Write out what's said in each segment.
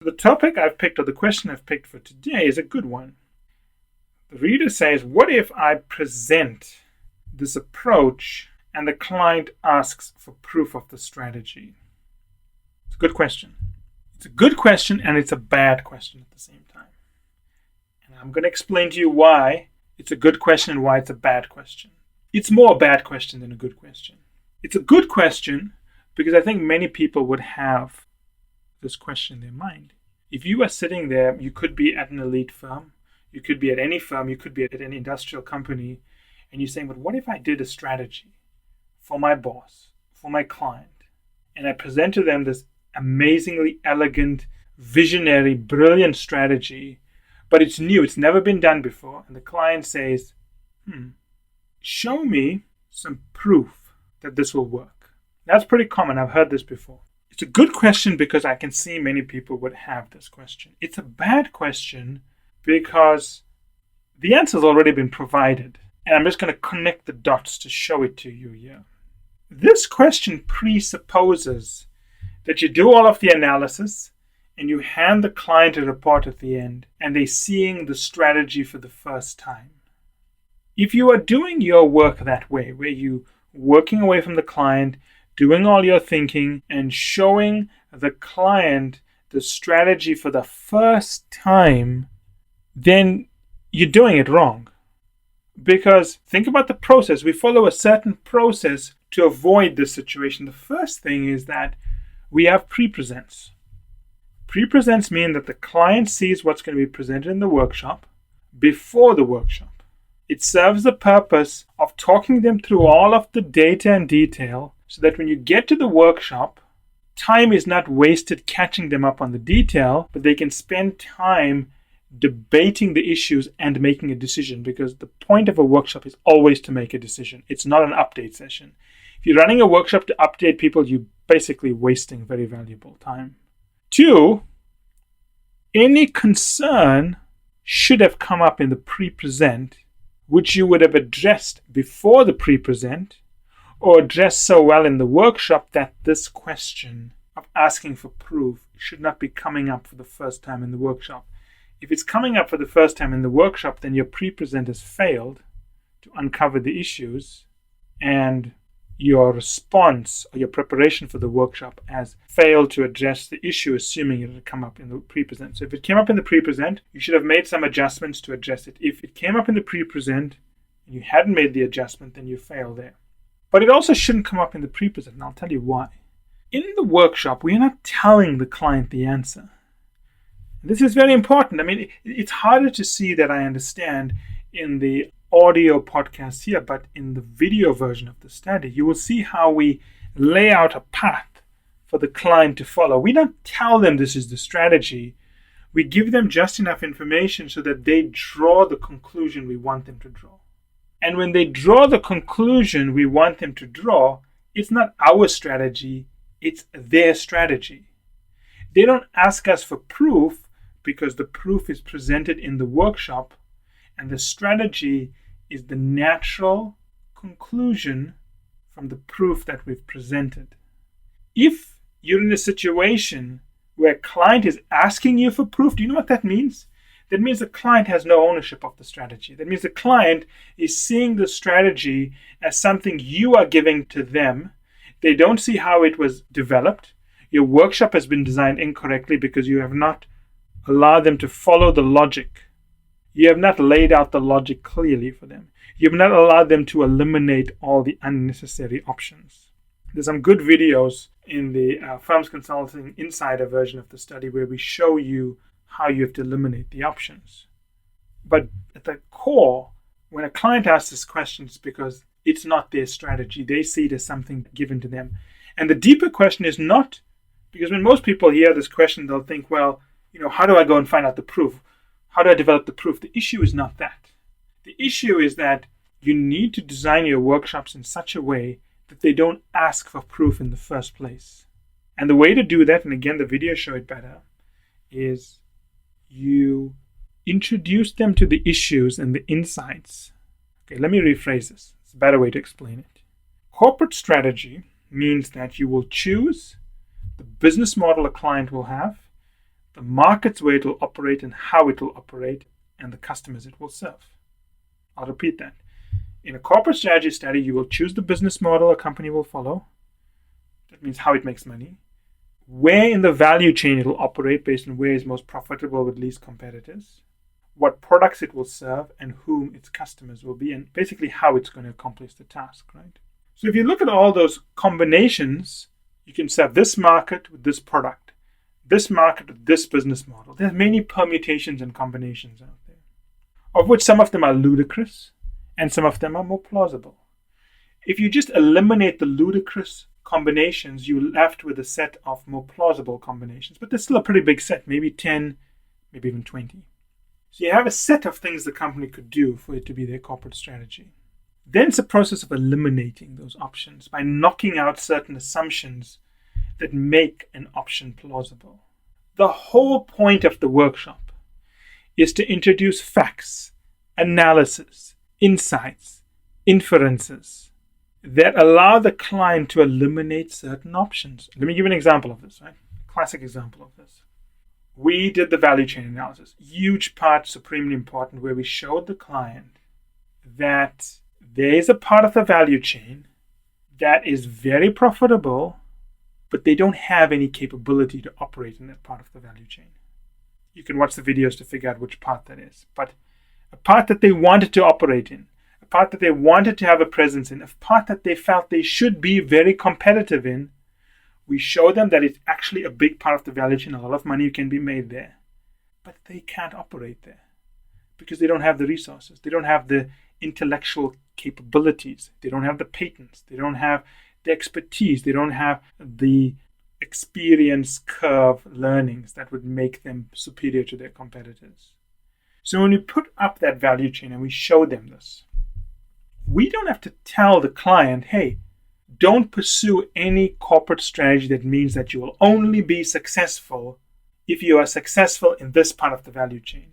The topic I've picked, or the question I've picked for today, is a good one. The reader says, what if I present this approach and the client asks for proof of the strategy? It's a good question. It's a good question and it's a bad question at the same time. And I'm going to explain to you why it's a good question and why it's a bad question. It's more a bad question than a good question. It's a good question because I think many people would have this question in their mind. If you are sitting there, you could be at an elite firm, you could be at any firm, you could be at an industrial company, and you're saying, but what if I did a strategy for my boss, for my client, and I present to them this amazingly elegant, visionary, brilliant strategy, but it's new, it's never been done before, and the client says, show me some proof that this will work. That's pretty common. I've heard this before. It's a good question because I can see many people would have this question. It's a bad question because the answer's already been provided. And I'm just going to connect the dots to show it to you here. This question presupposes that you do all of the analysis and you hand the client a report at the end and they're seeing the strategy for the first time. If you are doing your work that way, where you're working away from the client, doing all your thinking and showing the client the strategy for the first time, then you're doing it wrong. Because think about the process. We follow a certain process to avoid this situation. The first thing is that we have pre-presents. Pre-presents mean that the client sees what's going to be presented in the workshop before the workshop. It serves the purpose of talking them through all of the data and detail so that when you get to the workshop, time is not wasted catching them up on the detail, but they can spend time debating the issues and making a decision, because the point of a workshop is always to make a decision. It's not an update session. If you're running a workshop to update people, you're basically wasting very valuable time. 2, any concern should have come up in the pre-present, which you would have addressed before the pre-present, or addressed so well in the workshop that this question of asking for proof should not be coming up for the first time in the workshop. If it's coming up for the first time in the workshop, then your pre-present has failed to uncover the issues, and your response or your preparation for the workshop has failed to address the issue, assuming it had come up in the pre-present. So if it came up in the pre-present, you should have made some adjustments to address it. If it came up in the pre-present and you hadn't made the adjustment, then you fail there. But it also shouldn't come up in the pre-present, and I'll tell you why. In the workshop, we are not telling the client the answer. This is very important. I mean, it's harder to see that, I understand, in the audio podcast here, but in the video version of the study, you will see how we lay out a path for the client to follow. We don't tell them this is the strategy. We give them just enough information so that they draw the conclusion we want them to draw. And when they draw the conclusion we want them to draw, it's not our strategy, it's their strategy. They don't ask us for proof because the proof is presented in the workshop, and the strategy is the natural conclusion from the proof that we've presented. If you're in a situation where a client is asking you for proof, do you know what that means? That means the client has no ownership of the strategy. That means the client is seeing the strategy as something you are giving to them. They don't see how it was developed. Your workshop has been designed incorrectly because you have not allowed them to follow the logic. You have not laid out the logic clearly for them. You have not allowed them to eliminate all the unnecessary options. There's some good videos in the Firms Consulting Insider version of the study where we show you how you have to eliminate the options. But at the core, when a client asks this question, it's because it's not their strategy. They see it as something given to them. And the deeper question is not, because when most people hear this question, they'll think, well, how do I go and find out the proof? How do I develop the proof? The issue is not that. The issue is that you need to design your workshops in such a way that they don't ask for proof in the first place. And the way to do that, and again, the videos show it better, is you introduce them to the issues and the insights. Okay, let me rephrase this. It's a better way to explain it. Corporate strategy means that you will choose the business model a client will have, the markets where it will operate and how it will operate, and the customers it will serve. I'll repeat that. In a corporate strategy study, you will choose the business model a company will follow. That means how it makes money. Where in the value chain it will operate based on where is most profitable with least competitors. What products it will serve and whom its customers will be, and basically how it's going to accomplish the task, right? So if you look at all those combinations, you can serve this market with this product, this market with this business model. There's many permutations and combinations out there, of which some of them are ludicrous and some of them are more plausible. If you just eliminate the ludicrous combinations, you're left with a set of more plausible combinations. But there's still a pretty big set, maybe 10, maybe even 20. So you have a set of things the company could do for it to be their corporate strategy. Then it's a process of eliminating those options by knocking out certain assumptions that make an option plausible. The whole point of the workshop is to introduce facts, analysis, insights, inferences that allow the client to eliminate certain options. Let me give you an example of this, right? Classic example of this. We did the value chain analysis, huge part, supremely important, where we showed the client that there is a part of the value chain that is very profitable, but they don't have any capability to operate in that part of the value chain. You can watch the videos to figure out which part that is. But a part that they wanted to operate in, a part that they wanted to have a presence in, a part that they felt they should be very competitive in, we show them that it's actually a big part of the value chain. A lot of money can be made there. But they can't operate there because they don't have the resources. They don't have the intellectual capabilities. They don't have the patents. They don't have the expertise. They don't have the experience curve learnings that would make them superior to their competitors. So when we put up that value chain and we show them this, we don't have to tell the client, hey, don't pursue any corporate strategy that means that you will only be successful if you are successful in this part of the value chain.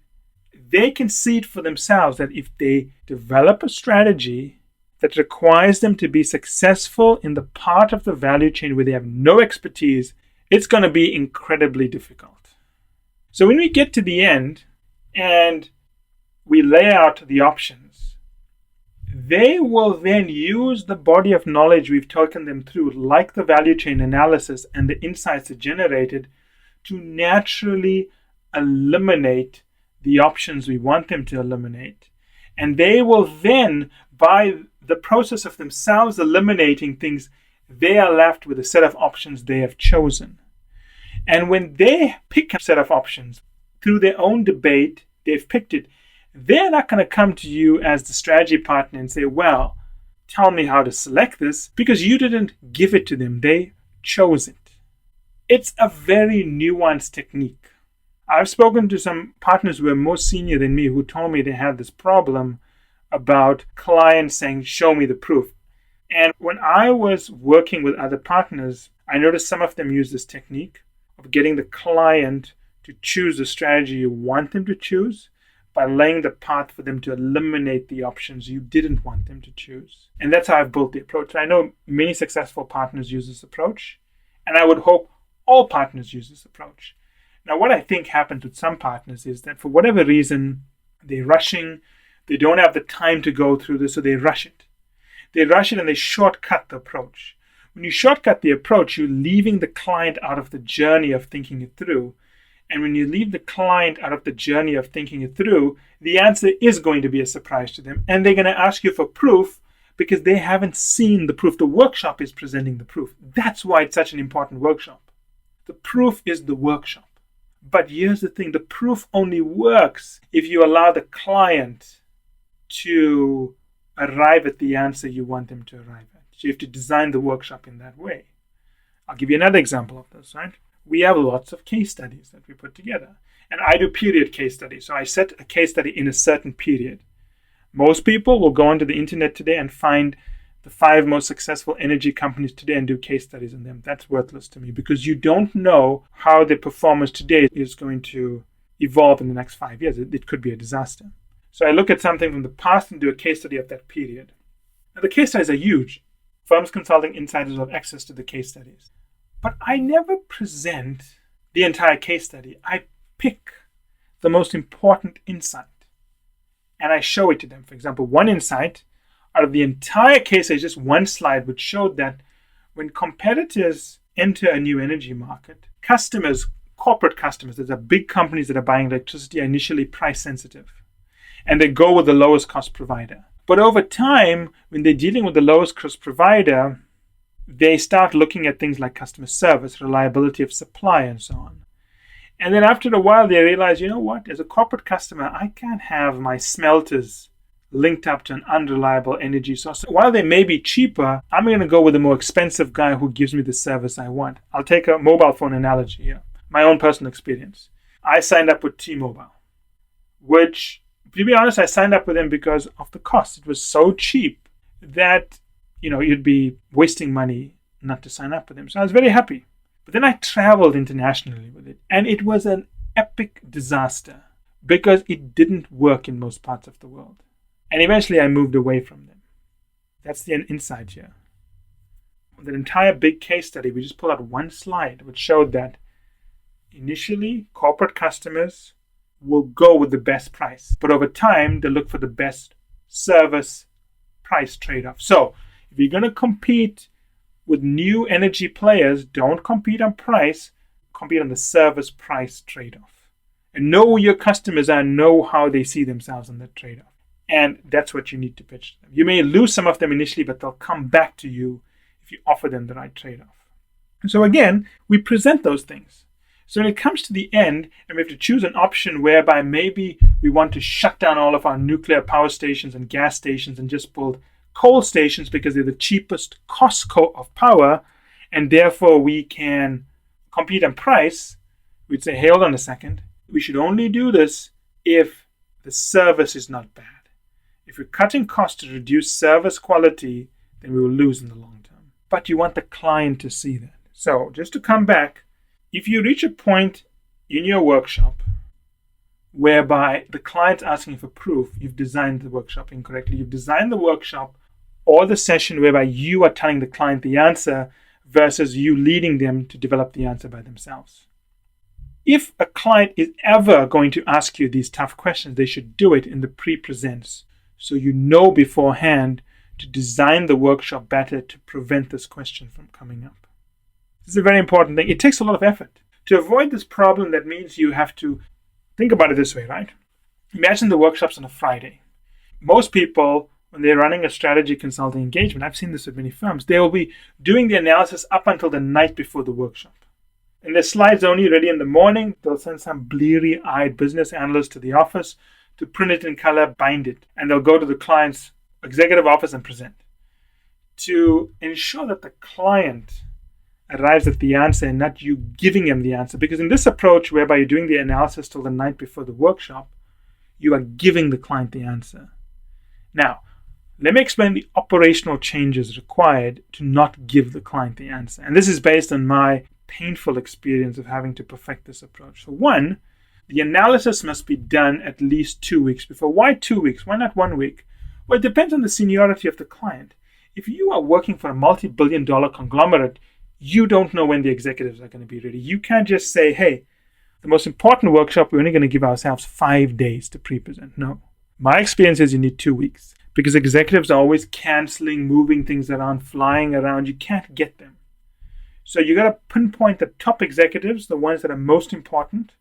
They can see it for themselves that if they develop a strategy that requires them to be successful in the part of the value chain where they have no expertise, it's going to be incredibly difficult. So when we get to the end and we lay out the options, they will then use the body of knowledge we've taken them through, like the value chain analysis and the insights it generated, to naturally eliminate the options we want them to eliminate. And they will then, by the process of themselves eliminating things, they are left with a set of options they have chosen. And when they pick a set of options through their own debate, they've picked it, they're not going to come to you as the strategy partner and say, well, tell me how to select this, because you didn't give it to them. They chose it. It's a very nuanced technique. I've spoken to some partners who are more senior than me who told me they had this problem about clients saying, show me the proof. And when I was working with other partners, I noticed some of them use this technique of getting the client to choose the strategy you want them to choose by laying the path for them to eliminate the options you didn't want them to choose. And that's how I've built the approach. I know many successful partners use this approach, and I would hope all partners use this approach. Now, what I think happens with some partners is that for whatever reason, they're rushing, they don't have the time to go through this, so they rush it. They rush it and they shortcut the approach. When you shortcut the approach, you're leaving the client out of the journey of thinking it through. And when you leave the client out of the journey of thinking it through, the answer is going to be a surprise to them. And they're going to ask you for proof because they haven't seen the proof. The workshop is presenting the proof. That's why it's such an important workshop. The proof is the workshop. But here's the thing, the proof only works if you allow the client to arrive at the answer you want them to arrive at. So you have to design the workshop in that way. I'll give you another example of this, right? We have lots of case studies that we put together. And I do period case studies. So I set a case study in a certain period. Most people will go onto the internet today and find the 5 most successful energy companies today and do case studies on them. That's worthless to me because you don't know how the performance today is going to evolve in the next 5 years. It could be a disaster. So I look at something from the past and do a case study of that period. Now the case studies are huge. Firms consulting insiders have access to the case studies. But I never present the entire case study. I pick the most important insight and I show it to them. For example, one insight out of the entire case is just one slide which showed that when competitors enter a new energy market, customers, corporate customers, that are big companies that are buying electricity, are initially price sensitive and they go with the lowest cost provider. But over time, when they're dealing with the lowest cost provider, they start looking at things like customer service, reliability of supply, and so on. And then after a while, they realize, you know what, as a corporate customer, I can't have my smelters linked up to an unreliable energy source. While they may be cheaper, I'm going to go with a more expensive guy who gives me the service I want. I'll take a mobile phone analogy here, my own personal experience. I signed up with T-Mobile, which, to be honest, I signed up with them because of the cost. It was so cheap that, you'd be wasting money not to sign up with them. So I was very happy. But then I traveled internationally with it, and it was an epic disaster because it didn't work in most parts of the world. And eventually I moved away from them. That's the insight here. The entire big case study, we just pulled out one slide which showed that initially corporate customers will go with the best price, but over time they look for the best service price trade-off. So if you're going to compete with new energy players, don't compete on price, compete on the service price trade-off. And know who your customers are, know how they see themselves on that trade-off. And that's what you need to pitch to them. You may lose some of them initially, but they'll come back to you if you offer them the right trade-off. And so again, we present those things. So when it comes to the end, and we have to choose an option whereby maybe we want to shut down all of our nuclear power stations and gas stations and just build coal stations because they're the cheapest cost of power, and therefore we can compete on price, we'd say, hey, hold on a second. We should only do this if the service is not bad. If we're cutting costs to reduce service quality, then we will lose in the long term. But you want the client to see that. So just to come back, if you reach a point in your workshop whereby the client's asking for proof, you've designed the workshop incorrectly. You've designed the workshop or the session whereby you are telling the client the answer versus you leading them to develop the answer by themselves. If a client is ever going to ask you these tough questions, they should do it in the pre-presents, so you know beforehand to design the workshop better to prevent this question from coming up. This is a very important thing. It takes a lot of effort. To avoid this problem, that means you have to think about it this way, right? Imagine the workshop's on a Friday. Most people, when they're running a strategy consulting engagement, I've seen this with many firms, they will be doing the analysis up until the night before the workshop. And the slides are only ready in the morning. They'll send some bleary-eyed business analyst to the office to print it in color, bind it, and they'll go to the client's executive office and present. To ensure that the client arrives at the answer and not you giving him the answer, because in this approach, whereby you're doing the analysis till the night before the workshop, you are giving the client the answer. Now, let me explain the operational changes required to not give the client the answer. And this is based on my painful experience of having to perfect this approach. So one, the analysis must be done at least 2 weeks before. Why 2 weeks? Why not 1 week? Well, it depends on the seniority of the client. If you are working for a multi-billion-dollar conglomerate, you don't know when the executives are going to be ready. You can't just say, hey, the most important workshop, we're only going to give ourselves 5 days to pre-present. No. My experience is you need 2 weeks because executives are always canceling, moving things around, flying around. You can't get them. So you got to pinpoint the top executives, the ones that are most important,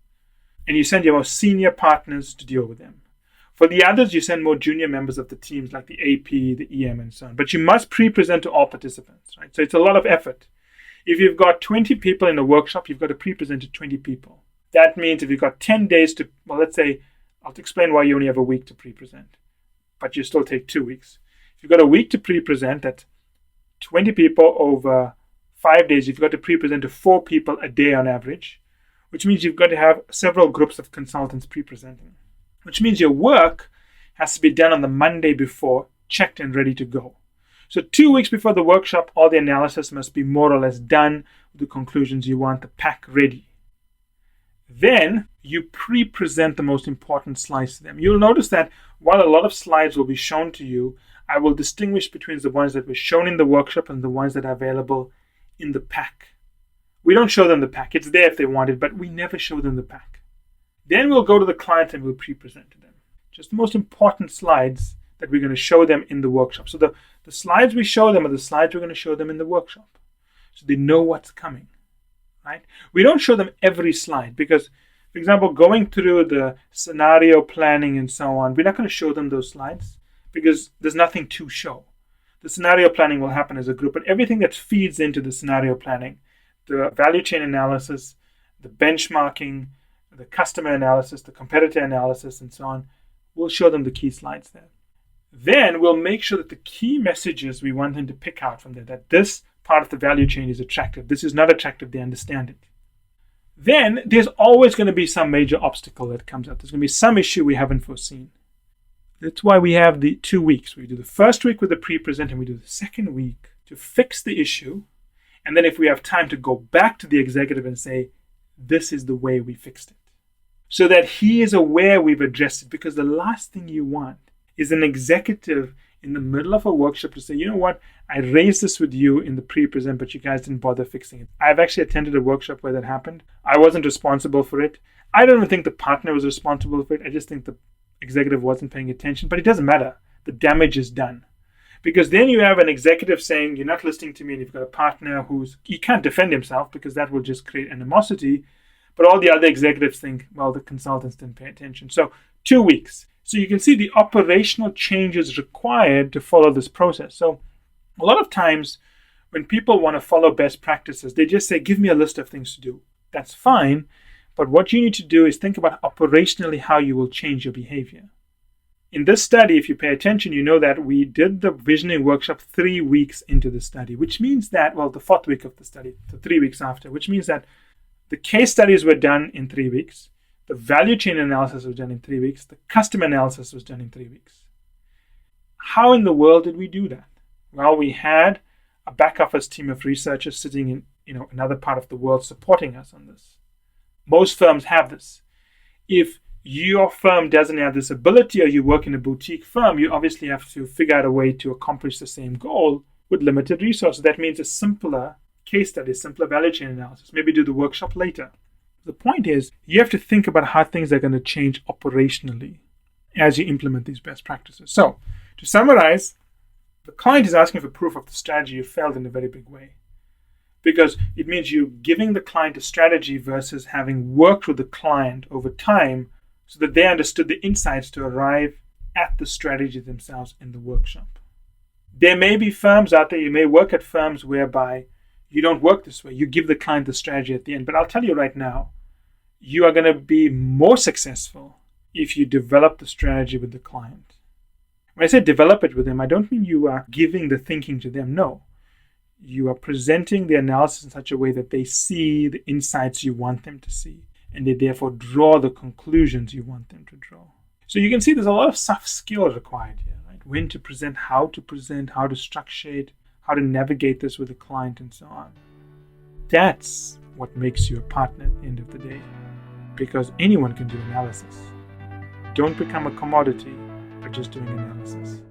and you send your most senior partners to deal with them. For the others, you send more junior members of the teams like the AP, the EM, and so on. But you must pre-present to all participants, right? So it's a lot of effort. If you've got 20 people in a workshop, you've got to pre-present to 20 people. That means if you've got 10 days to, well, let's say, I'll explain why you only have a week to pre-present, but you still take 2 weeks. If you've got a week to pre-present, that's 20 people over 5 days. You've got to pre-present to 4 people a day on average, which means you've got to have several groups of consultants pre-presenting, which means your work has to be done on the Monday before, checked and ready to go. So 2 weeks before the workshop, all the analysis must be more or less done with the conclusions you want, the pack ready. Then you pre-present the most important slides to them. You'll notice that while a lot of slides will be shown to you, I will distinguish between the ones that were shown in the workshop and the ones that are available in the pack. We don't show them the pack. It's there if they want it, but we never show them the pack. Then we'll go to the client and we'll pre-present to them. Just the most important slides that we're going to show them in the workshop. So the slides we show them are the slides we're going to show them in the workshop. So they know what's coming, right? We don't show them every slide because, for example, going through the scenario planning and so on, we're not going to show them those slides because there's nothing to show. The scenario planning will happen as a group, but everything that feeds into the scenario planning, the value chain analysis, the benchmarking, the customer analysis, the competitor analysis, and so on, we'll show them the key slides there. Then we'll make sure that the key messages we want them to pick out from there, that this part of the value chain is attractive, this is not attractive, they understand it. Then there's always going to be some major obstacle that comes up. There's going to be some issue we haven't foreseen. That's why we have the 2 weeks. We do the first week with the pre-present and we do the second week to fix the issue. And then if we have time to go back to the executive and say, this is the way we fixed it. So that he is aware we've addressed it. Because the last thing you want is an executive in the middle of a workshop to say, you know what, I raised this with you in the pre-present, but you guys didn't bother fixing it. I've actually attended a workshop where that happened. I wasn't responsible for it. I don't even think the partner was responsible for it. I just think the executive wasn't paying attention, but it doesn't matter. The damage is done. Because then you have an executive saying, you're not listening to me, and you've got a partner he can't defend himself because that will just create animosity. But all the other executives think, well, the consultants didn't pay attention. So 2 weeks. So you can see the operational changes required to follow this process. So a lot of times when people want to follow best practices, they just say, give me a list of things to do. That's fine. But what you need to do is think about operationally how you will change your behavior. In this study, if you pay attention, you know that we did the visioning workshop 3 weeks into the study, which means that, well, the 4th week of the study, so 3 weeks after, which means that the case studies were done in 3 weeks. The value chain analysis was done in 3 weeks. The customer analysis was done in 3 weeks. How in the world did we do that? Well, we had a back office team of researchers sitting in another part of the world supporting us on this. Most firms have this. If your firm doesn't have this ability or you work in a boutique firm, you obviously have to figure out a way to accomplish the same goal with limited resources. That means a simpler case study, simpler value chain analysis. Maybe do the workshop later. The point is, you have to think about how things are going to change operationally as you implement these best practices. So, to summarize, the client is asking for proof of the strategy you failed in a very big way. Because it means you're giving the client a strategy versus having worked with the client over time so that they understood the insights to arrive at the strategy themselves in the workshop. There may be firms out there, you may work at firms whereby you don't work this way. You give the client the strategy at the end. But I'll tell you right now, you are going to be more successful if you develop the strategy with the client. When I say develop it with them, I don't mean you are giving the thinking to them. No. You are presenting the analysis in such a way that they see the insights you want them to see, and they therefore draw the conclusions you want them to draw. So you can see there's a lot of soft skill required here, right? When to present, how to structure it, how to navigate this with the client, and so on. That's what makes you a partner at the end of the day, because anyone can do analysis. Don't become a commodity by just doing analysis.